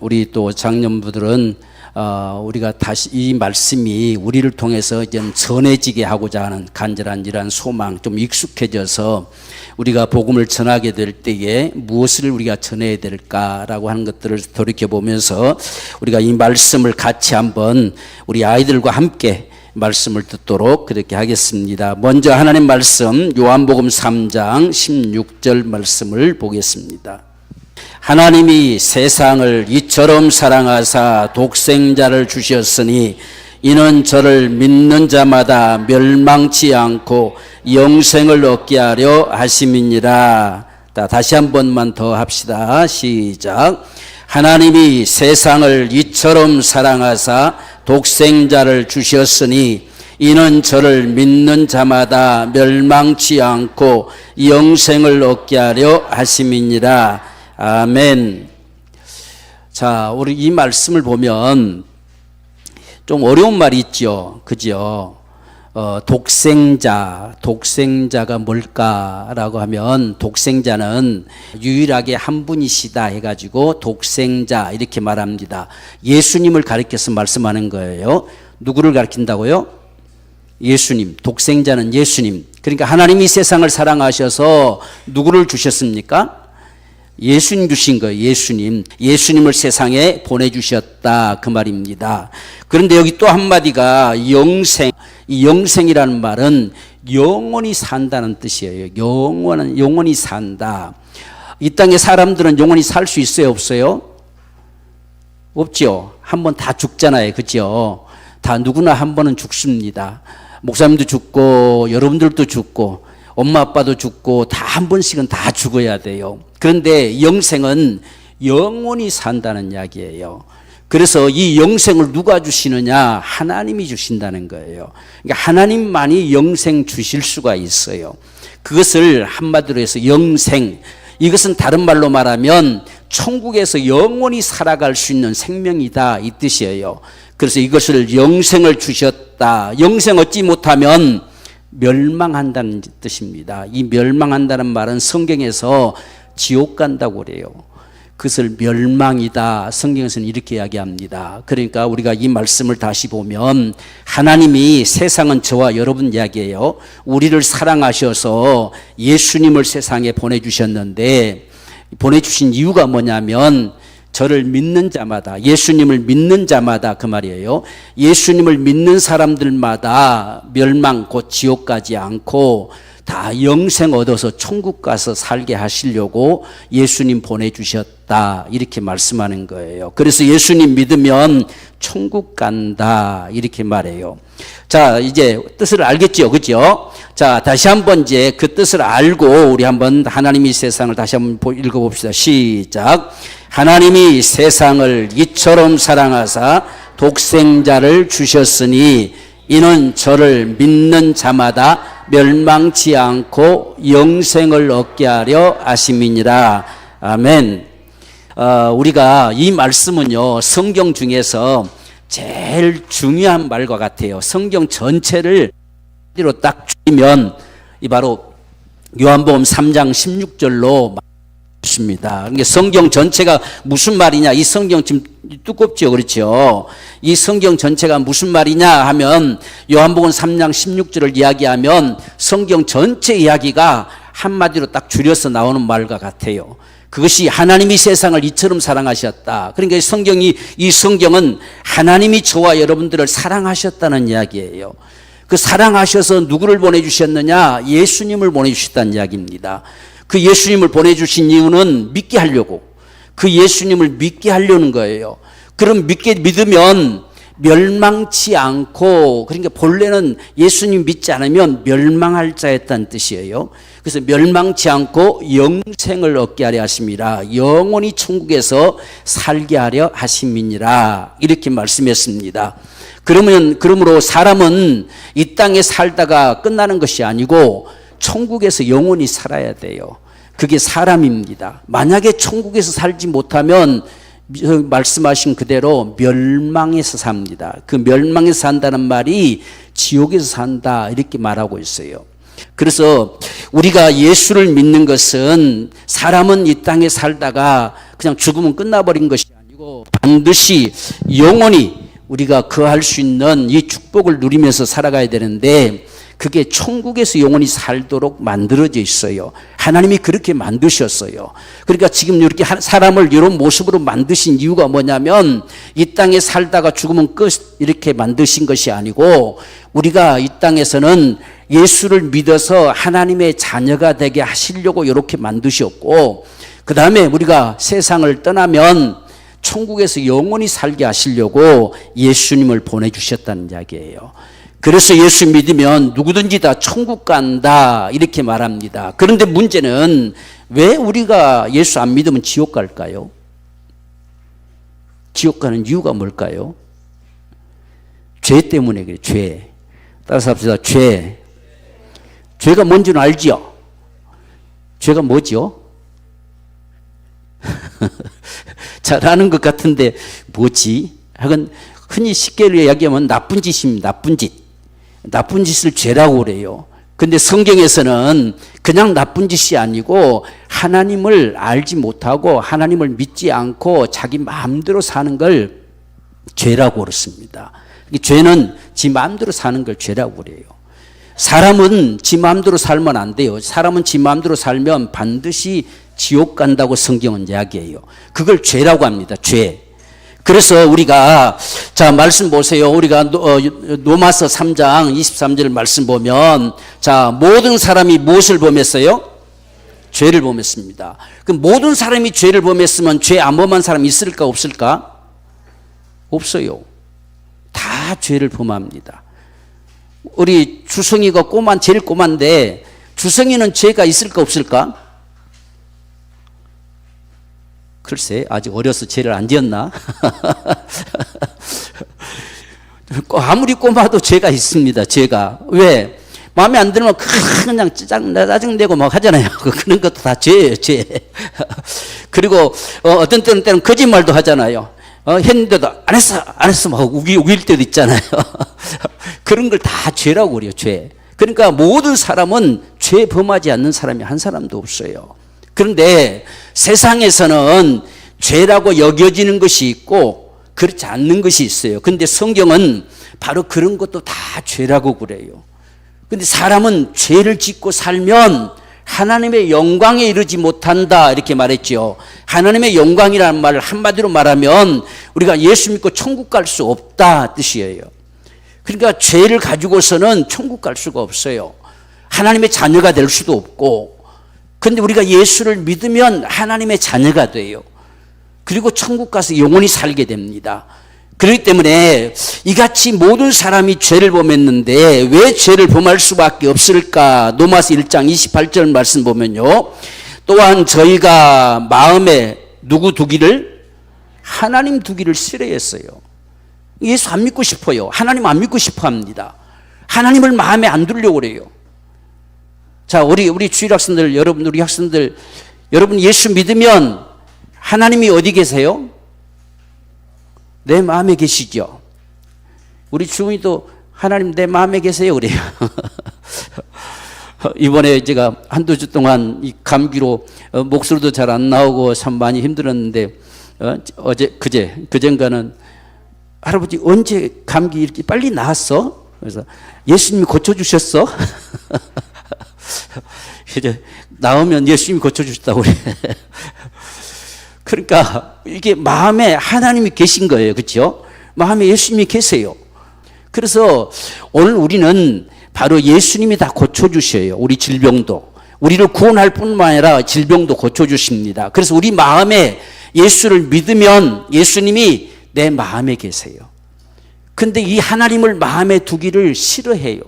우리 또 장년부들은 우리가 다시 이 말씀이 우리를 통해서 이제 전해지게 하고자 하는 간절한 이러한 소망, 좀 익숙해져서 우리가 복음을 전하게 될 때에 무엇을 우리가 전해야 될까라고 하는 것들을 돌이켜보면서 우리가 이 말씀을 같이 한번 우리 아이들과 함께 말씀을 듣도록 그렇게 하겠습니다. 먼저 하나님 말씀 요한복음 3장 16절 말씀을 보겠습니다. 하나님이 세상을 이처럼 사랑하사 독생자를 주셨으니 이는 저를 믿는 자마다 멸망치 않고 영생을 얻게 하려 하심이니라. 다시 한 번만 더 합시다. 시작. 하나님이 세상을 이처럼 사랑하사 독생자를 주셨으니 이는 저를 믿는 자마다 멸망치 않고 영생을 얻게 하려 하심이니라. 아멘. 자, 우리 이 말씀을 보면 좀 어려운 말이 있죠. 그죠? 독생자가 뭘까라고 하면 독생자는 유일하게 한 분이시다 해가지고 독생자 이렇게 말합니다. 예수님을 가리켜서 말씀하는 거예요. 누구를 가리킨다고요? 예수님. 독생자는 예수님. 그러니까 하나님이 세상을 사랑하셔서 누구를 주셨습니까? 예수님 주신 거예요. 예수님을 세상에 보내주셨다 그 말입니다. 그런데 여기 또 한마디가 영생. 이 영생이라는 말은 영원히 산다는 뜻이에요. 영원히 산다. 이 땅에 사람들은 영원히 살 수 있어요, 없어요? 없죠. 한 번 다 죽잖아요, 그죠? 다 누구나 한 번은 죽습니다. 목사님도 죽고 여러분들도 죽고 엄마 아빠도 죽고 다 한 번씩은 다 죽어야 돼요. 그런데 영생은 영원히 산다는 이야기예요. 그래서 이 영생을 누가 주시느냐? 하나님이 주신다는 거예요. 그러니까 하나님만이 영생 주실 수가 있어요. 그것을 한마디로 해서 영생, 이것은 다른 말로 말하면 천국에서 영원히 살아갈 수 있는 생명이다 이 뜻이에요. 그래서 이것을 영생을 주셨다. 영생 얻지 못하면 멸망한다는 뜻입니다. 이 멸망한다는 말은 성경에서 지옥 간다고 그래요. 그것을 멸망이다. 성경에서는 이렇게 이야기합니다. 그러니까 우리가 이 말씀을 다시 보면 하나님이 세상은 저와 여러분 이야기예요. 우리를 사랑하셔서 예수님을 세상에 보내주셨는데 보내주신 이유가 뭐냐면 저를 믿는 자마다, 예수님을 믿는 자마다 그 말이에요. 예수님을 믿는 사람들마다 멸망 곧 지옥 가지 않고 다 영생 얻어서 천국 가서 살게 하시려고 예수님 보내주셨다 이렇게 말씀하는 거예요. 그래서 예수님 믿으면 천국 간다 이렇게 말해요. 자, 이제 뜻을 알겠죠, 그죠? 자, 다시 한번 이제 그 뜻을 알고 우리 한번 하나님이 세상을 다시 한번 읽어봅시다. 시작. 하나님이 세상을 이처럼 사랑하사 독생자를 주셨으니 이는 저를 믿는 자마다 멸망치 않고 영생을 얻게 하려 하심이니라. 아멘. 우리가 이 말씀은요, 성경 중에서 제일 중요한 말과 같아요. 성경 전체를 딱 줄이면 이 바로 요한복음 3장 16절로 있습니다. 그러니까 성경 전체가 무슨 말이냐? 이 성경 지금 두껍죠, 그렇죠? 이 성경 전체가 무슨 말이냐 하면 요한복음 3장 16절을 이야기하면 성경 전체 이야기가 한마디로 딱 줄여서 나오는 말과 같아요. 그것이 하나님이 세상을 이처럼 사랑하셨다. 그러니까 이 성경은 하나님이 저와 여러분들을 사랑하셨다는 이야기예요. 그 사랑하셔서 누구를 보내주셨느냐? 예수님을 보내주셨다는 이야기입니다. 그 예수님을 보내주신 이유는 믿게 하려고, 그 예수님을 믿게 하려는 거예요. 그럼 믿으면 멸망치 않고, 그러니까 본래는 예수님 믿지 않으면 멸망할 자였다는 뜻이에요. 그래서 멸망치 않고 영생을 얻게 하려 하심이라, 영원히 천국에서 살게 하려 하심이니라 이렇게 말씀했습니다. 그러므로 사람은 이 땅에 살다가 끝나는 것이 아니고 천국에서 영원히 살아야 돼요. 그게 사람입니다. 만약에 천국에서 살지 못하면 말씀하신 그대로 멸망에서 삽니다. 그 멸망에서 산다는 말이 지옥에서 산다 이렇게 말하고 있어요. 그래서 우리가 예수를 믿는 것은 사람은 이 땅에 살다가 그냥 죽으면 끝나버린 것이 아니고 가지고 반드시 영원히 우리가 거할 수 있는 이 축복을 누리면서 살아가야 되는데 그게 천국에서 영원히 살도록 만들어져 있어요. 하나님이 그렇게 만드셨어요. 그러니까 지금 이렇게 사람을 이런 모습으로 만드신 이유가 뭐냐면 이 땅에 살다가 죽으면 끝 이렇게 만드신 것이 아니고 우리가 이 땅에서는 예수를 믿어서 하나님의 자녀가 되게 하시려고 이렇게 만드셨고 그 다음에 우리가 세상을 떠나면 천국에서 영원히 살게 하시려고 예수님을 보내주셨다는 이야기예요. 그래서 예수 믿으면 누구든지 다 천국 간다 이렇게 말합니다. 그런데 문제는 왜 우리가 예수 안 믿으면 지옥 갈까요? 지옥 가는 이유가 뭘까요? 죄 때문에 그래요. 죄. 따라서 합시다. 죄. 죄가 뭔지는 알죠? 죄가 뭐죠? 잘 아는 것 같은데 뭐지? 하여간 흔히 쉽게 이야기하면 나쁜 짓입니다. 나쁜 짓. 나쁜 짓을 죄라고 그래요. 근데 성경에서는 그냥 나쁜 짓이 아니고 하나님을 알지 못하고 하나님을 믿지 않고 자기 마음대로 사는 걸 죄라고 그렇습니다. 죄는 지 마음대로 사는 걸 죄라고 그래요. 사람은 지 마음대로 살면 안 돼요. 사람은 지 마음대로 살면 반드시 지옥 간다고 성경은 이야기해요. 그걸 죄라고 합니다. 죄. 그래서 우리가 자 말씀 보세요. 우리가 로마서 3장 23절 말씀 보면 자 모든 사람이 무엇을 범했어요? 죄를 범했습니다. 그럼 모든 사람이 죄를 범했으면 죄 안 범한 사람이 있을까 없을까? 없어요. 다 죄를 범합니다. 우리 주성이가 제일 꼬만데 주성이는 죄가 있을까 없을까? 글쎄 아직 어려서 죄를 안 지었나? 아무리 꼬마도 죄가 있습니다. 죄가. 왜? 마음에 안 들면 그냥 짜증내고 막 하잖아요. 그런 것도 다 죄예요. 죄. 그리고 어떤 때는 거짓말도 하잖아요. 했는데도 안 했어 막 우길 때도 있잖아요. 그런 걸 다 죄라고 그래요. 죄. 그러니까 모든 사람은 죄 범하지 않는 사람이 한 사람도 없어요. 그런데 세상에서는 죄라고 여겨지는 것이 있고 그렇지 않는 것이 있어요. 그런데 성경은 바로 그런 것도 다 죄라고 그래요. 그런데 사람은 죄를 짓고 살면 하나님의 영광에 이르지 못한다 이렇게 말했죠. 하나님의 영광이라는 말을 한마디로 말하면 우리가 예수 믿고 천국 갈 수 없다 뜻이에요. 그러니까 죄를 가지고서는 천국 갈 수가 없어요. 하나님의 자녀가 될 수도 없고 그런데 우리가 예수를 믿으면 하나님의 자녀가 돼요. 그리고 천국 가서 영원히 살게 됩니다. 그렇기 때문에 이같이 모든 사람이 죄를 범했는데 왜 죄를 범할 수밖에 없을까? 로마서 1장 28절 말씀 보면요. 또한 저희가 마음에 누구 두기를? 하나님 두기를 싫어했어요. 예수 안 믿고 싶어요. 하나님 안 믿고 싶어 합니다. 하나님을 마음에 안 두려고 그래요. 자, 우리 주일 학생들, 여러분, 우리 학생들, 여러분 예수 믿으면 하나님이 어디 계세요? 내 마음에 계시죠? 우리 주은이도 하나님 내 마음에 계세요 그래요. 이번에 제가 한두 주 동안 이 감기로 목소리도 잘 안 나오고 참 많이 힘들었는데 그젠가는 할아버지 언제 감기 이렇게 빨리 나았어? 그래서 예수님이 고쳐주셨어? 이제 나오면 예수님이 고쳐주셨다고 그래. 그러니까 이게 마음에 하나님이 계신 거예요. 그렇죠? 마음에 예수님이 계세요. 그래서 오늘 우리는 바로 예수님이 다 고쳐주셔요. 우리 질병도. 우리를 구원할 뿐만 아니라 질병도 고쳐주십니다. 그래서 우리 마음에 예수를 믿으면 예수님이 내 마음에 계세요. 근데 이 하나님을 마음에 두기를 싫어해요.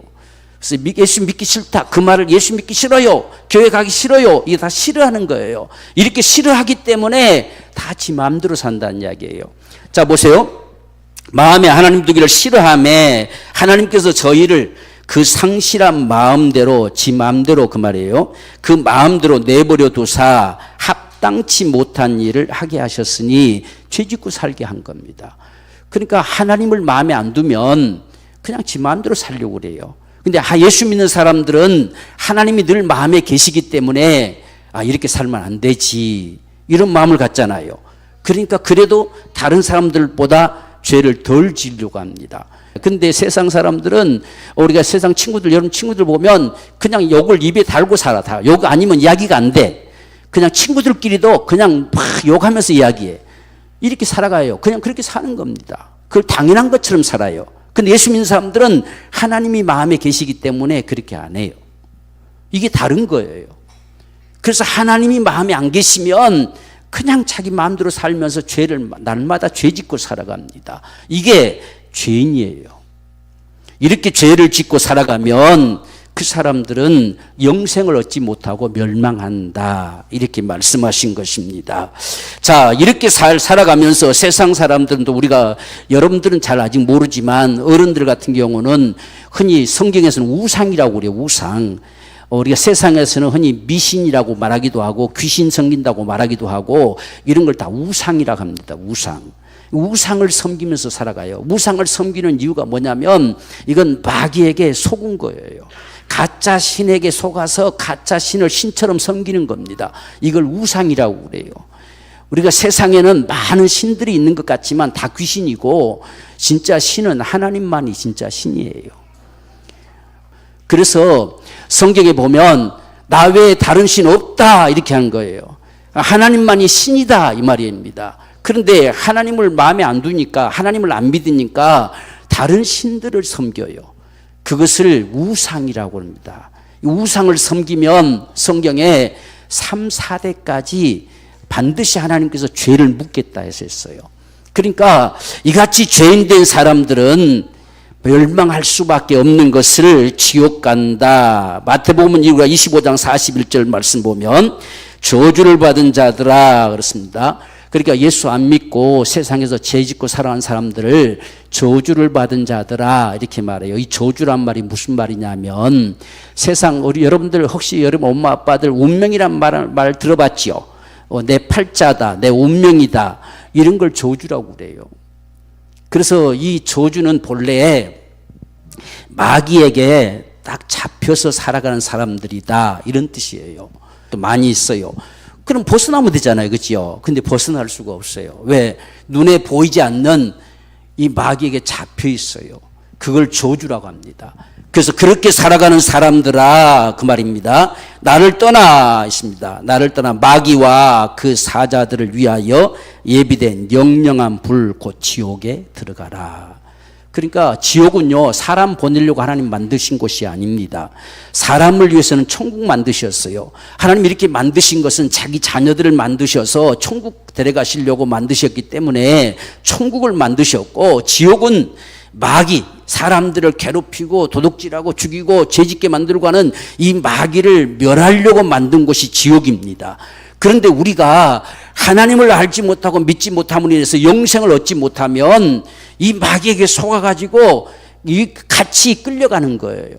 그래서 예수 믿기 싫다. 그 말을 예수 믿기 싫어요. 교회 가기 싫어요. 이게 다 싫어하는 거예요. 이렇게 싫어하기 때문에 다 지 마음대로 산다는 이야기예요. 자, 보세요. 마음에 하나님 두기를 싫어하며 하나님께서 저희를 그 상실한 마음대로 지 마음대로 그 말이에요. 그 마음대로 내버려 두사 합당치 못한 일을 하게 하셨으니 죄짓고 살게 한 겁니다. 그러니까 하나님을 마음에 안 두면 그냥 지 마음대로 살려고 그래요. 근데 예수 믿는 사람들은 하나님이 늘 마음에 계시기 때문에 이렇게 살면 안 되지 이런 마음을 갖잖아요. 그러니까 그래도 다른 사람들보다 죄를 덜 지으려고 합니다. 근데 세상 사람들은 우리가 세상 친구들, 여러분 친구들 보면 그냥 욕을 입에 달고 살아. 다 욕 아니면 이야기가 안 돼. 그냥 친구들끼리도 그냥 막 욕하면서 이야기해. 이렇게 살아가요. 그냥 그렇게 사는 겁니다. 그걸 당연한 것처럼 살아요. 근데 예수 믿는 사람들은 하나님이 마음에 계시기 때문에 그렇게 안 해요. 이게 다른 거예요. 그래서 하나님이 마음에 안 계시면 그냥 자기 마음대로 살면서 죄를 날마다 죄 짓고 살아갑니다. 이게 죄인이에요. 이렇게 죄를 짓고 살아가면 그 사람들은 영생을 얻지 못하고 멸망한다. 이렇게 말씀하신 것입니다. 자, 이렇게 살아가면서 세상 사람들은 또 우리가 여러분들은 잘 아직 모르지만 어른들 같은 경우는 흔히 성경에서는 우상이라고 그래요. 우상. 우리가 세상에서는 흔히 미신이라고 말하기도 하고 귀신 섬긴다고 말하기도 하고 이런 걸 다 우상이라고 합니다. 우상. 우상을 섬기면서 살아가요. 우상을 섬기는 이유가 뭐냐면 이건 마귀에게 속은 거예요. 가짜 신에게 속아서 가짜 신을 신처럼 섬기는 겁니다. 이걸 우상이라고 그래요. 우리가 세상에는 많은 신들이 있는 것 같지만 다 귀신이고 진짜 신은 하나님만이 진짜 신이에요. 그래서 성경에 보면 나 외에 다른 신 없다 이렇게 한 거예요. 하나님만이 신이다 이 말입니다. 그런데 하나님을 마음에 안 두니까 하나님을 안 믿으니까 다른 신들을 섬겨요. 그것을 우상이라고 합니다. 우상을 섬기면 성경에 3, 4대까지 반드시 하나님께서 죄를 묻겠다 했었어요. 그러니까 이같이 죄인된 사람들은 멸망할 수밖에 없는 것을 지옥 간다. 마태복음 25장 41절 말씀 보면 저주를 받은 자들아 그렇습니다. 그러니까 예수 안 믿고 세상에서 죄 짓고 살아간 사람들을 저주를 받은 자들아 이렇게 말해요. 이 저주란 말이 무슨 말이냐면 세상 우리 여러분들 혹시 여러분 엄마 아빠들 운명이란 말 들어봤지요? 내 팔자다, 내 운명이다 이런 걸 저주라고 그래요. 그래서 이 저주는 본래 마귀에게 딱 잡혀서 살아가는 사람들이다 이런 뜻이에요. 또 많이 있어요. 그럼 벗어나면 되잖아요. 그렇죠? 근데 벗어날 수가 없어요. 왜? 눈에 보이지 않는 이 마귀에게 잡혀 있어요. 그걸 저주라고 합니다. 그래서 그렇게 살아가는 사람들아 그 말입니다. 나를 떠나 있습니다. 나를 떠나 마귀와 그 사자들을 위하여 예비된 영영한 불 곧 지옥에 들어가라. 그러니까 지옥은요 사람 보내려고 하나님 만드신 곳이 아닙니다. 사람을 위해서는 천국 만드셨어요. 하나님 이렇게 만드신 것은 자기 자녀들을 만드셔서 천국 데려가시려고 만드셨기 때문에 천국을 만드셨고, 지옥은 마귀, 사람들을 괴롭히고 도둑질하고 죽이고 죄짓게 만들고 하는 이 마귀를 멸하려고 만든 곳이 지옥입니다. 그런데 우리가 하나님을 알지 못하고 믿지 못함으로 인해서 영생을 얻지 못하면 이 마귀에게 속아가지고 같이 끌려가는 거예요.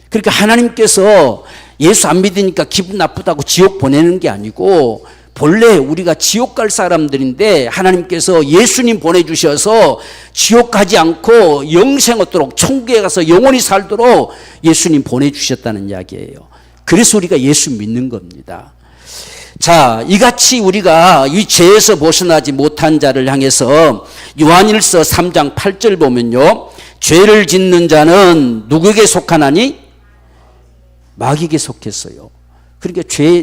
그러니까 하나님께서 예수 안 믿으니까 기분 나쁘다고 지옥 보내는 게 아니고, 본래 우리가 지옥 갈 사람들인데 하나님께서 예수님 보내주셔서 지옥 가지 않고 영생 얻도록 천국에 가서 영원히 살도록 예수님 보내주셨다는 이야기예요. 그래서 우리가 예수 믿는 겁니다. 자, 이같이 우리가 이 죄에서 벗어나지 못한 자를 향해서 요한일서 3장 8절 보면요, 죄를 짓는 자는 누구에게 속하나니? 마귀에게 속했어요. 그러니까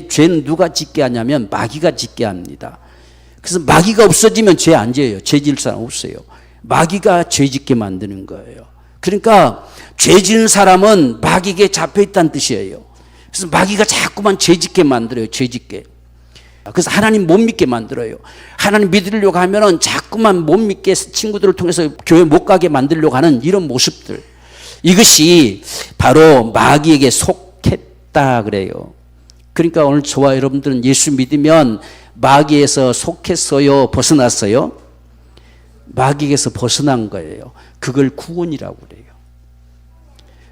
죄는 누가 짓게 하냐면 마귀가 짓게 합니다. 그래서 마귀가 없어지면 죄 안 지어요. 죄 지을 사람 없어요. 마귀가 죄 짓게 만드는 거예요. 그러니까 죄 지은 사람은 마귀에게 잡혀 있다는 뜻이에요. 그래서 마귀가 자꾸만 죄 짓게 만들어요. 죄 짓게. 그래서 하나님 못 믿게 만들어요. 하나님 믿으려고 하면은 자꾸만 못 믿게 친구들을 통해서 교회 못 가게 만들려고 하는 이런 모습들, 이것이 바로 마귀에게 속했다 그래요. 그러니까 오늘 저와 여러분들은 예수 믿으면 마귀에서 속했어요, 벗어났어요? 마귀에서 벗어난 거예요. 그걸 구원이라고 그래요.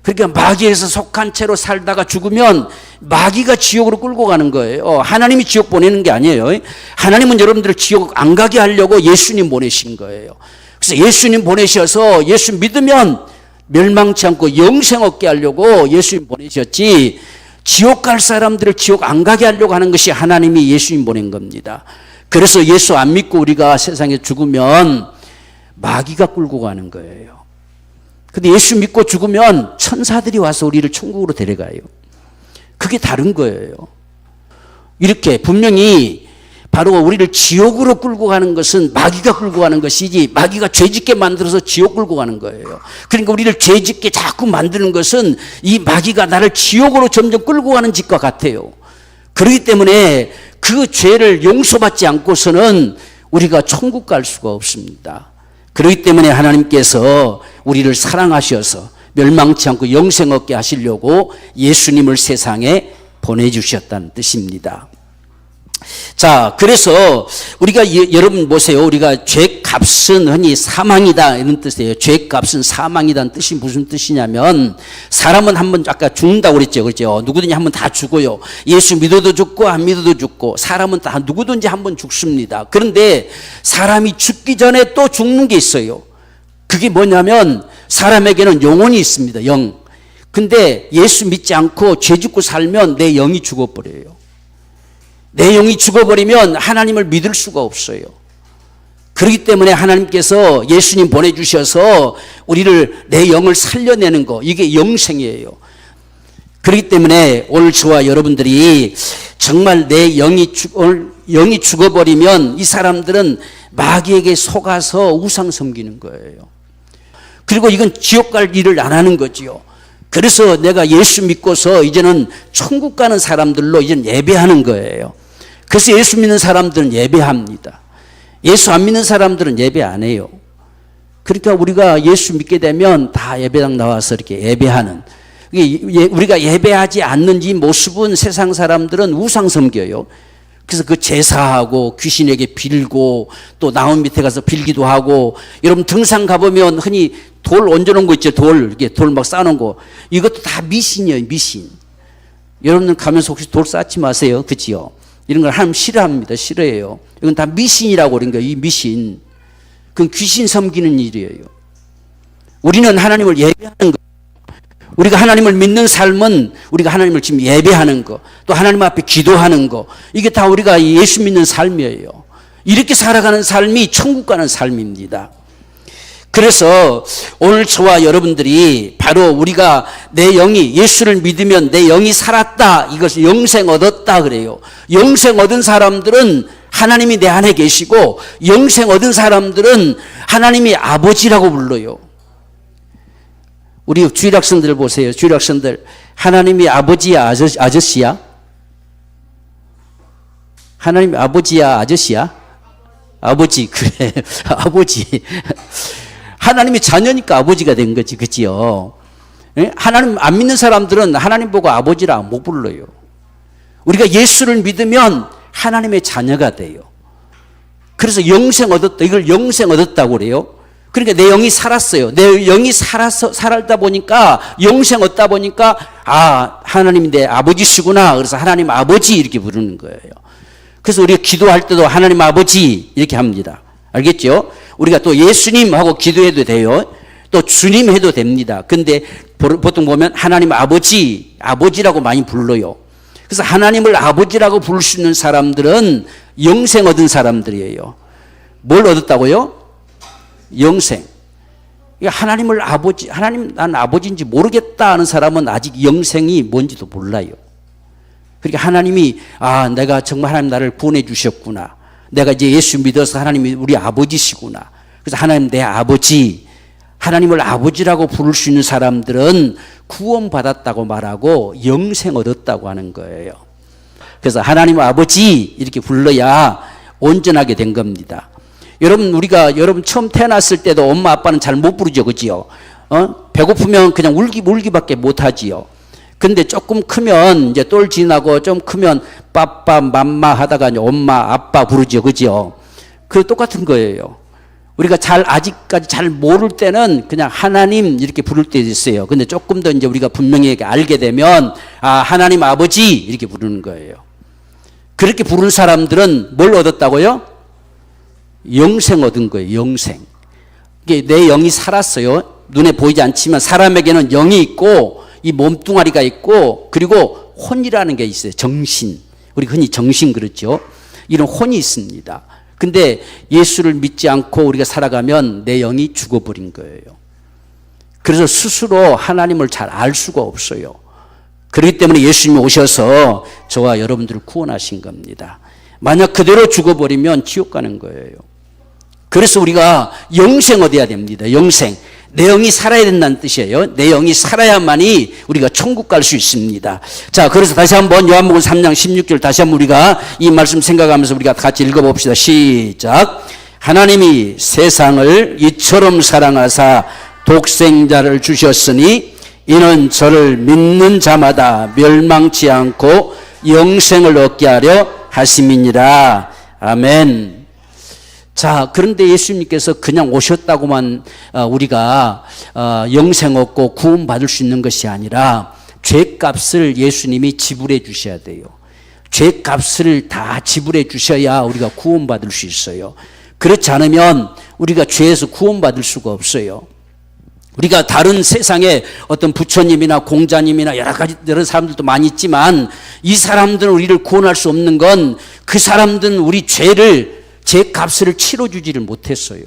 그러니까 마귀에서 속한 채로 살다가 죽으면 마귀가 지옥으로 끌고 가는 거예요. 하나님이 지옥 보내는 게 아니에요. 하나님은 여러분들을 지옥 안 가게 하려고 예수님 보내신 거예요. 그래서 예수님 보내셔서 예수 믿으면 멸망치 않고 영생 얻게 하려고 예수님 보내셨지, 지옥 갈 사람들을 지옥 안 가게 하려고 하는 것이 하나님이 예수님 보낸 겁니다. 그래서 예수 안 믿고 우리가 세상에 죽으면 마귀가 끌고 가는 거예요. 근데 예수 믿고 죽으면 천사들이 와서 우리를 천국으로 데려가요. 그게 다른 거예요. 이렇게 분명히 바로 우리를 지옥으로 끌고 가는 것은 마귀가 끌고 가는 것이지, 마귀가 죄짓게 만들어서 지옥 끌고 가는 거예요. 그러니까 우리를 죄짓게 자꾸 만드는 것은 이 마귀가 나를 지옥으로 점점 끌고 가는 짓과 같아요. 그렇기 때문에 그 죄를 용서받지 않고서는 우리가 천국 갈 수가 없습니다. 그렇기 때문에 하나님께서 우리를 사랑하셔서 멸망치 않고 영생 얻게 하시려고 예수님을 세상에 보내주셨다는 뜻입니다. 자, 그래서 우리가 여러분 보세요. 우리가 죄값은 흔히 사망이다 이런 뜻이에요. 죄값은 사망이다는 뜻이 무슨 뜻이냐면, 사람은 한번 아까 죽는다고 그랬죠. 그렇죠? 누구든지 한번 다 죽어요. 예수 믿어도 죽고 안 믿어도 죽고, 사람은 다 누구든지 한번 죽습니다. 그런데 사람이 죽기 전에 또 죽는 게 있어요. 그게 뭐냐면 사람에게는 영혼이 있습니다. 영. 근데 예수 믿지 않고 죄 짓고 살면 내 영이 죽어버려요. 내 영이 죽어버리면 하나님을 믿을 수가 없어요. 그렇기 때문에 하나님께서 예수님 보내주셔서 우리를, 내 영을 살려내는 거, 이게 영생이에요. 그렇기 때문에 오늘 저와 여러분들이 정말 내 영이 죽어버리면 이 사람들은 마귀에게 속아서 우상 섬기는 거예요. 그리고 이건 지옥 갈 일을 안 하는 거지요. 그래서 내가 예수 믿고서 이제는 천국 가는 사람들로 이제는 예배하는 거예요. 그래서 예수 믿는 사람들은 예배합니다. 예수 안 믿는 사람들은 예배 안 해요. 그러니까 우리가 예수 믿게 되면 다 예배당 나와서 이렇게 예배하는, 우리가 예배하지 않는 이 모습은 세상 사람들은 우상 섬겨요. 그래서 그 제사하고 귀신에게 빌고 또 나무 밑에 가서 빌기도 하고, 여러분 등산 가보면 흔히 돌 얹어놓은 거 있죠. 이렇게 돌 막 쌓아놓은 거. 이것도 다 미신이에요. 미신. 여러분들 가면서 혹시 돌 쌓지 마세요. 그치요? 이런 걸 하나님 싫어합니다. 싫어해요. 이건 다 미신이라고 그런 거예요. 이 미신. 그건 귀신 섬기는 일이에요. 우리는 하나님을 예배하는 거. 우리가 하나님을 믿는 삶은 우리가 하나님을 지금 예배하는 거, 또 하나님 앞에 기도하는 거, 이게 다 우리가 예수 믿는 삶이에요. 이렇게 살아가는 삶이 천국 가는 삶입니다. 그래서 오늘 저와 여러분들이 바로 우리가 내 영이, 예수를 믿으면 내 영이 살았다, 이것을 영생 얻었다 그래요. 영생 얻은 사람들은 하나님이 내 안에 계시고, 영생 얻은 사람들은 하나님이 아버지라고 불러요. 우리 주일학생들 보세요. 주일학생들, 하나님이 아버지야 아저씨야? 하나님이 아버지야 아저씨야? 아버지. 그래. 아버지. 하나님이 자녀니까 아버지가 된 거지. 그치요? 하나님 안 믿는 사람들은 하나님 보고 아버지라 못 불러요. 우리가 예수를 믿으면 하나님의 자녀가 돼요. 그래서 영생 얻었다. 이걸 영생 얻었다고 그래요. 그러니까 내 영이 살았어요. 내 영이 살다 보니까, 영생 얻다 보니까, 아, 하나님이 내 아버지시구나. 그래서 하나님 아버지 이렇게 부르는 거예요. 그래서 우리가 기도할 때도 하나님 아버지 이렇게 합니다. 알겠죠? 우리가 또 예수님 하고 기도해도 돼요. 또 주님 해도 됩니다. 근데 보통 보면 하나님 아버지라고 많이 불러요. 그래서 하나님을 아버지라고 부를 수 있는 사람들은 영생 얻은 사람들이에요. 뭘 얻었다고요? 영생. 하나님을 아버지, 하나님 난 아버지인지 모르겠다 하는 사람은 아직 영생이 뭔지도 몰라요. 그러니까 하나님이, 아, 내가 정말 하나님 나를 구원해 주셨구나. 내가 이제 예수 믿어서 하나님이 우리 아버지시구나. 그래서 하나님 내 아버지, 하나님을 아버지라고 부를 수 있는 사람들은 구원받았다고 말하고 영생 얻었다고 하는 거예요. 그래서 하나님 아버지 이렇게 불러야 온전하게 된 겁니다. 여러분 처음 태어났을 때도 엄마 아빠는 잘 못 부르죠. 그지요? 배고프면 그냥 울기밖에 못 하지요. 근데 조금 크면, 이제 똘 지나고 좀 크면 빠빠 맘마 하다가 이제 엄마 아빠 부르죠. 그지요? 그 똑같은 거예요. 우리가 아직까지 잘 모를 때는 그냥 하나님 이렇게 부를 때 있어요. 근데 조금 더 이제 우리가 분명히 알게 되면, 아, 하나님 아버지 이렇게 부르는 거예요. 그렇게 부르는 사람들은 뭘 얻었다고요? 영생 얻은 거예요. 영생. 이게 내 영이 살았어요. 눈에 보이지 않지만 사람에게는 영이 있고, 이 몸뚱아리가 있고, 그리고 혼이라는 게 있어요. 정신. 우리 흔히 정신 그렇죠. 이런 혼이 있습니다. 근데 예수를 믿지 않고 우리가 살아가면 내 영이 죽어버린 거예요. 그래서 스스로 하나님을 잘 알 수가 없어요. 그렇기 때문에 예수님이 오셔서 저와 여러분들을 구원하신 겁니다. 만약 그대로 죽어버리면 지옥 가는 거예요. 그래서 우리가 영생 얻어야 됩니다. 영생. 내 영이 살아야 된다는 뜻이에요. 내 영이 살아야만이 우리가 천국 갈 수 있습니다. 자, 그래서 다시 한번 요한복음 3장 16절 다시 한번 우리가 이 말씀 생각하면서 우리가 같이 읽어봅시다. 시작. 하나님이 세상을 이처럼 사랑하사 독생자를 주셨으니 이는 저를 믿는 자마다 멸망치 않고 영생을 얻게 하려 하심이니라. 아멘. 자, 그런데 예수님께서 그냥 오셨다고만 우리가 영생 얻고 구원받을 수 있는 것이 아니라 죄값을 예수님이 지불해 주셔야 돼요. 죄값을 다 지불해 주셔야 우리가 구원받을 수 있어요. 그렇지 않으면 우리가 죄에서 구원받을 수가 없어요. 우리가 다른 세상에 어떤 부처님이나 공자님이나 여러 사람들도 많이 있지만 이 사람들은 우리를 구원할 수 없는 건 그 사람들은 우리 죄값을 치러주지를 못했어요.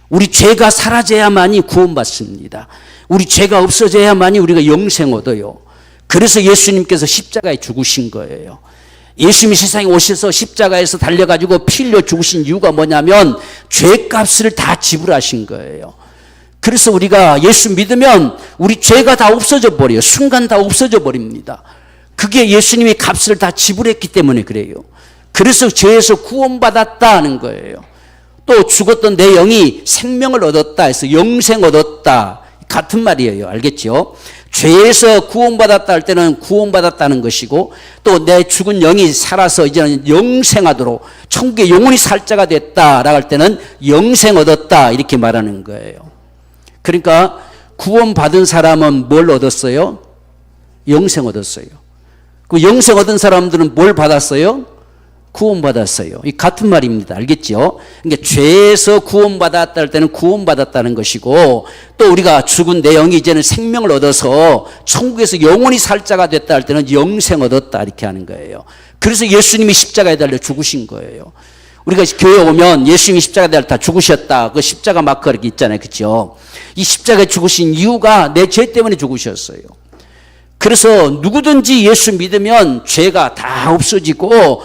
우리 죄가 사라져야만이 구원받습니다. 우리 죄가 없어져야만이 우리가 영생 얻어요. 그래서 예수님께서 십자가에 죽으신 거예요. 예수님이 세상에 오셔서 십자가에서 달려가지고 피 흘려 죽으신 이유가 뭐냐면 죄값을 다 지불하신 거예요. 그래서 우리가 예수 믿으면 우리 죄가 다 없어져 버려요. 순간 다 없어져 버립니다. 그게 예수님이 값을 다 지불했기 때문에 그래요. 그래서 죄에서 구원받았다는 거예요. 또 죽었던 내 영이 생명을 얻었다 해서 영생 얻었다. 같은 말이에요. 알겠죠? 죄에서 구원받았다 할 때는 구원받았다는 것이고 또 내 죽은 영이 살아서 이제는 영생하도록 천국에 영원히 살 자가 됐다라고 할 때는 영생 얻었다 이렇게 말하는 거예요. 그러니까 구원받은 사람은 뭘 얻었어요? 영생 얻었어요. 그 영생 얻은 사람들은 뭘 받았어요? 구원받았어요. 이 같은 말입니다. 알겠죠? 그러니까 죄에서 구원받았다 할 때는 구원받았다는 것이고 또 우리가 죽은 내 영이 이제는 생명을 얻어서 천국에서 영원히 살 자가 됐다 할 때는 영생 얻었다 이렇게 하는 거예요. 그래서 예수님이 십자가에 달려 죽으신 거예요. 우리가 교회 오면 예수님이 십자가에 달려 다 죽으셨다. 그 십자가 마크 이렇게 있잖아요. 그렇죠? 이 십자가에 죽으신 이유가 내 죄 때문에 죽으셨어요. 그래서 누구든지 예수 믿으면 죄가 다 없어지고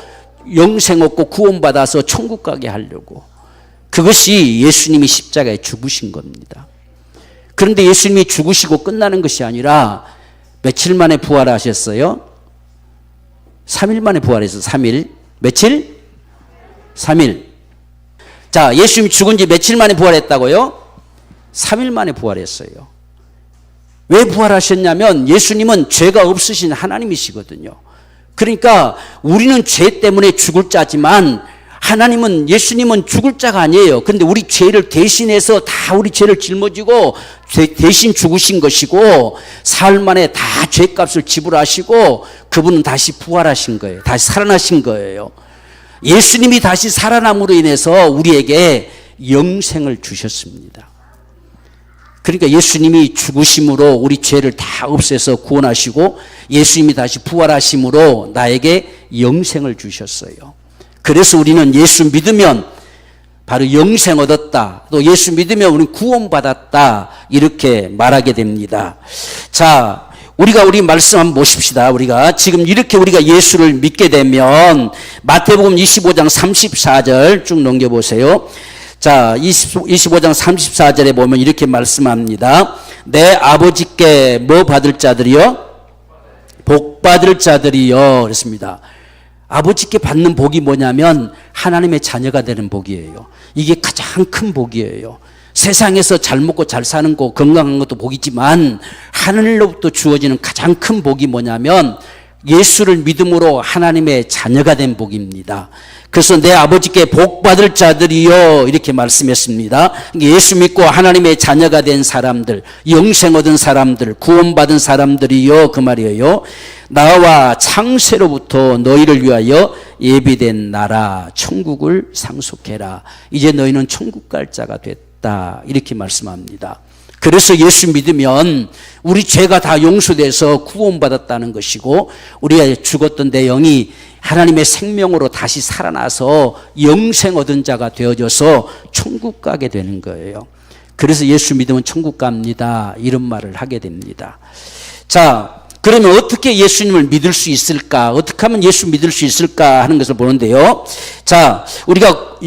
영생 얻고 구원받아서 천국 가게 하려고. 그것이 예수님이 십자가에 죽으신 겁니다. 그런데 예수님이 죽으시고 끝나는 것이 아니라 며칠 만에 부활하셨어요? 3일 만에 부활했어요. 3일. 며칠? 3일. 자, 예수님이 죽은 지 며칠 만에 부활했다고요? 3일 만에 부활했어요. 왜 부활하셨냐면 예수님은 죄가 없으신 하나님이시거든요. 그러니까 우리는 죄 때문에 죽을 자지만 하나님은, 예수님은 죽을 자가 아니에요. 그런데 우리 죄를 대신해서 다 우리 죄를 짊어지고 대신 죽으신 것이고 사흘 만에 다 죄값을 지불하시고 그분은 다시 부활하신 거예요. 다시 살아나신 거예요. 예수님이 다시 살아남으로 인해서 우리에게 영생을 주셨습니다. 그러니까 예수님이 죽으심으로 우리 죄를 다 없애서 구원하시고 예수님이 다시 부활하심으로 나에게 영생을 주셨어요. 그래서 우리는 예수 믿으면 바로 영생 얻었다. 또 예수 믿으면 우리는 구원받았다. 이렇게 말하게 됩니다. 자, 우리 말씀 한번 보십시다. 우리가 지금 이렇게 우리가 예수를 믿게 되면 마태복음 25장 34절 쭉 넘겨보세요. 자, 25장 34절에 보면 이렇게 말씀합니다. 내 아버지께 뭐 받을 자들이요? 복 받을 자들이요. 그랬습니다. 아버지께 받는 복이 뭐냐면 하나님의 자녀가 되는 복이에요. 이게 가장 큰 복이에요. 세상에서 잘 먹고 잘 사는 거, 건강한 것도 복이지만 하늘로부터 주어지는 가장 큰 복이 뭐냐면 예수를 믿음으로 하나님의 자녀가 된 복입니다. 그래서 내 아버지께 복 받을 자들이요 이렇게 말씀했습니다. 예수 믿고 하나님의 자녀가 된 사람들, 영생 얻은 사람들, 구원받은 사람들이요 그 말이에요. 나와 창세로부터 너희를 위하여 예비된 나라 천국을 상속해라. 이제 너희는 천국 갈 자가 됐다 이렇게 말씀합니다. 그래서 예수 믿으면 우리 죄가 다 용서돼서 구원받았다는 것이고 우리가 죽었던 내 영이 하나님의 생명으로 다시 살아나서 영생 얻은 자가 되어져서 천국 가게 되는 거예요. 그래서 예수 믿으면 천국 갑니다. 이런 말을 하게 됩니다. 자, 그러면 어떻게 예수님을 믿을 수 있을까? 어떻게 하면 예수 믿을 수 있을까 하는 것을 보는데요. 자, 우리가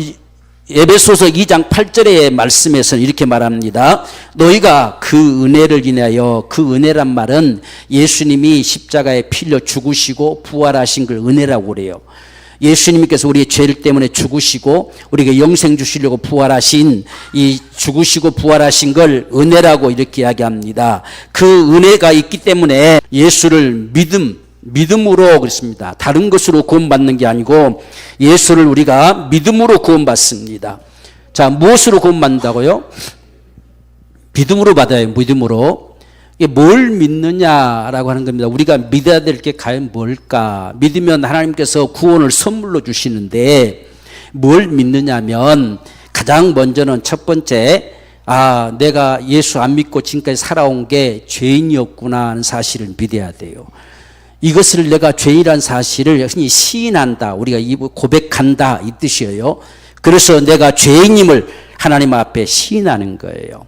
에베소서 2장 8절의 말씀에서는 이렇게 말합니다. 너희가 그 은혜를 인하여, 그 은혜란 말은 예수님이 십자가에 피 흘려 죽으시고 부활하신 걸 은혜라고 그래요. 예수님께서 우리의 죄를 때문에 죽으시고 우리에게 영생 주시려고 부활하신, 이 죽으시고 부활하신 걸 은혜라고 이렇게 이야기합니다. 그 은혜가 있기 때문에 예수를 믿음으로 그랬습니다. 다른 것으로 구원받는 게 아니고 예수를 우리가 믿음으로 구원받습니다. 자, 무엇으로 구원받는다고요? 믿음으로 받아요. 믿음으로. 이게 뭘 믿느냐라고 하는 겁니다. 우리가 믿어야 될 게 과연 뭘까? 믿으면 하나님께서 구원을 선물로 주시는데 뭘 믿느냐면 가장 먼저는 첫 번째, 내가 예수 안 믿고 지금까지 살아온 게 죄인이었구나 하는 사실을 믿어야 돼요. 이것을 내가 죄인이라는 사실을 흔히 시인한다. 우리가 고백한다. 이 뜻이에요. 그래서 내가 죄인임을 하나님 앞에 시인하는 거예요.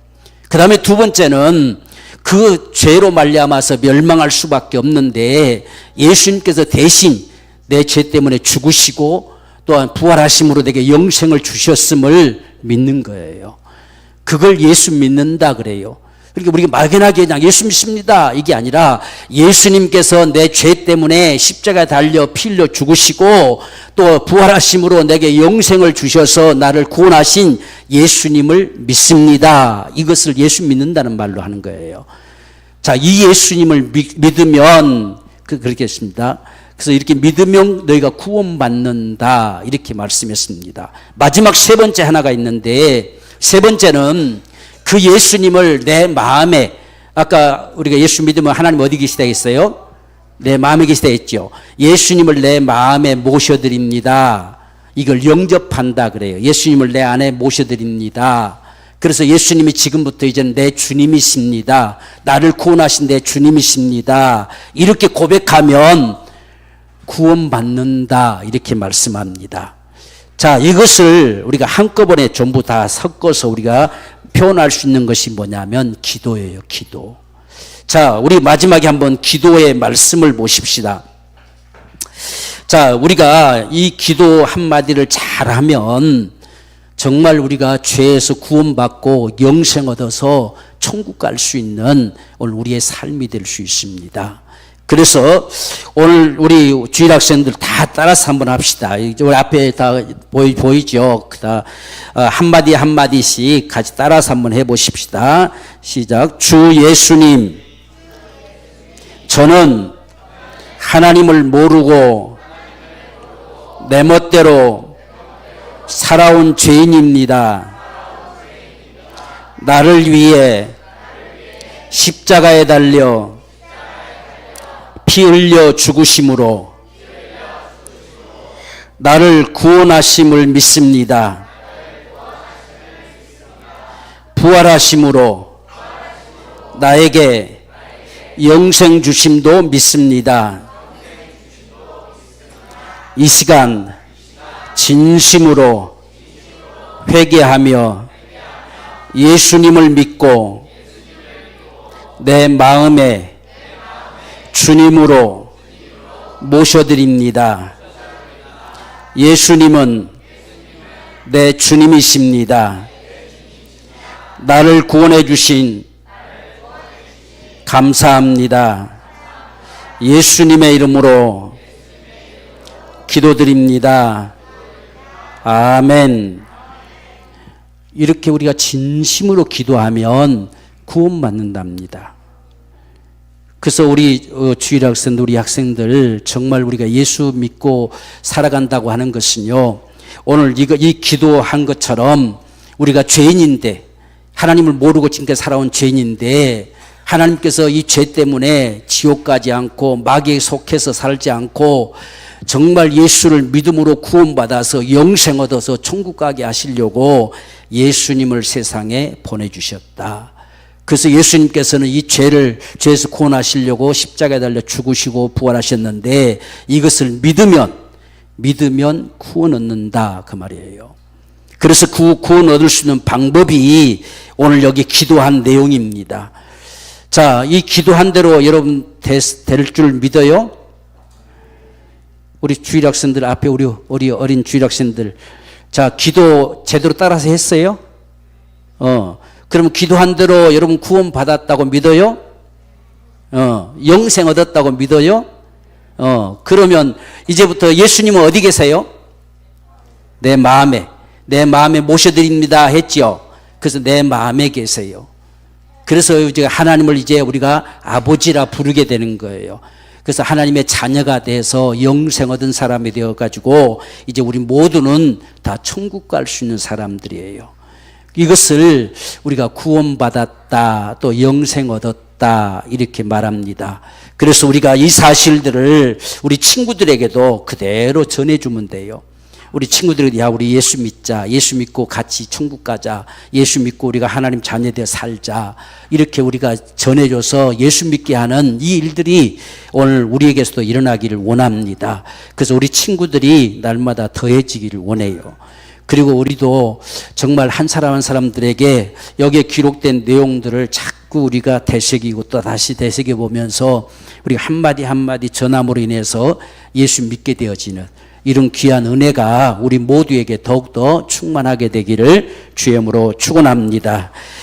그 다음에 두 번째는 그 죄로 말미암아서 멸망할 수밖에 없는데 예수님께서 대신 내 죄 때문에 죽으시고 또한 부활하심으로 내게 영생을 주셨음을 믿는 거예요. 그걸 예수 믿는다 그래요. 그러니까 우리가 막연하게 그냥 예수 믿습니다 이게 아니라 예수님께서 내 죄 때문에 십자가에 달려 피 흘려 죽으시고 또 부활하심으로 내게 영생을 주셔서 나를 구원하신 예수님을 믿습니다. 이것을 예수 믿는다는 말로 하는 거예요. 자, 이 예수님을 믿으면 그렇게 했습니다. 그래서 이렇게 믿으면 너희가 구원받는다 이렇게 말씀했습니다. 마지막 세 번째 하나가 있는데, 세 번째는 그 예수님을 내 마음에, 아까 우리가 예수 믿으면 하나님 어디 계시다 했어요? 내 마음에 계시다 했죠. 예수님을 내 마음에 모셔드립니다. 이걸 영접한다 그래요. 예수님을 내 안에 모셔드립니다. 그래서 예수님이 지금부터 이제는 내 주님이십니다. 나를 구원하신 내 주님이십니다. 이렇게 고백하면 구원받는다 이렇게 말씀합니다. 자, 이것을 우리가 한꺼번에 전부 다 섞어서 우리가 표현할 수 있는 것이 뭐냐면 기도예요. 기도. 자, 우리 마지막에 한번 기도의 말씀을 보십시다. 자, 우리가 이 기도 한마디를 잘하면 정말 우리가 죄에서 구원받고 영생 얻어서 천국 갈 수 있는 오늘 우리의 삶이 될 수 있습니다. 그래서 오늘 우리 주일 학생들 다 따라서 한번 합시다. 우리 앞에 다 보이죠? 한마디 한마디씩 같이 따라서 한번 해보십시다. 시작. 주 예수님, 저는 하나님을 모르고 내 멋대로 살아온 죄인입니다. 나를 위해 십자가에 달려 피 흘려 죽으심으로 나를 구원하심을 믿습니다. 부활하심으로 나에게 영생 주심도 믿습니다. 이 시간 진심으로 회개하며 예수님을 믿고 내 마음에 주님으로 모셔드립니다. 예수님은 내 주님이십니다. 나를 구원해 주신 감사합니다. 예수님의 이름으로 기도드립니다. 아멘. 이렇게 우리가 진심으로 기도하면 구원받는답니다. 그래서 우리 주일 학생들, 우리 학생들 정말 우리가 예수 믿고 살아간다고 하는 것은요, 오늘 이 기도한 것처럼 우리가 죄인인데, 하나님을 모르고 지금까지 살아온 죄인인데 하나님께서 이 죄 때문에 지옥 가지 않고 마귀에 속해서 살지 않고 정말 예수를 믿음으로 구원받아서 영생 얻어서 천국 가게 하시려고 예수님을 세상에 보내주셨다. 그래서 예수님께서는 이 죄에서 구원하시려고 십자가에 달려 죽으시고 부활하셨는데 이것을 믿으면 믿으면 구원 얻는다 그 말이에요. 그래서 그 구원 얻을 수 있는 방법이 오늘 여기 기도한 내용입니다. 자, 이 기도한 대로 여러분 될 줄 믿어요? 우리 주일학생들 앞에 우리 어린 주일학생들, 자, 기도 제대로 따라서 했어요? 그러면 기도한 대로 여러분 구원 받았다고 믿어요? 영생 얻었다고 믿어요? 그러면 이제부터 예수님은 어디 계세요? 내 마음에 모셔드립니다 했죠. 그래서 내 마음에 계세요. 그래서 이제 하나님을 이제 우리가 아버지라 부르게 되는 거예요. 그래서 하나님의 자녀가 돼서 영생 얻은 사람이 되어가지고 이제 우리 모두는 다 천국 갈 수 있는 사람들이에요. 이것을 우리가 구원받았다, 또 영생 얻었다 이렇게 말합니다. 그래서 우리가 이 사실들을 우리 친구들에게도 그대로 전해주면 돼요. 우리 친구들에게 야 우리 예수 믿자, 예수 믿고 같이 천국 가자, 예수 믿고 우리가 하나님 자녀되어 살자, 이렇게 우리가 전해줘서 예수 믿게 하는 이 일들이 오늘 우리에게서도 일어나기를 원합니다. 그래서 우리 친구들이 날마다 더해지기를 원해요. 그리고 우리도 정말 한 사람 한 사람들에게 여기에 기록된 내용들을 자꾸 우리가 되새기고 또 다시 되새겨보면서 우리가 한마디 한마디 전함으로 인해서 예수 믿게 되어지는 이런 귀한 은혜가 우리 모두에게 더욱더 충만하게 되기를 주의 이름으로 축원합니다.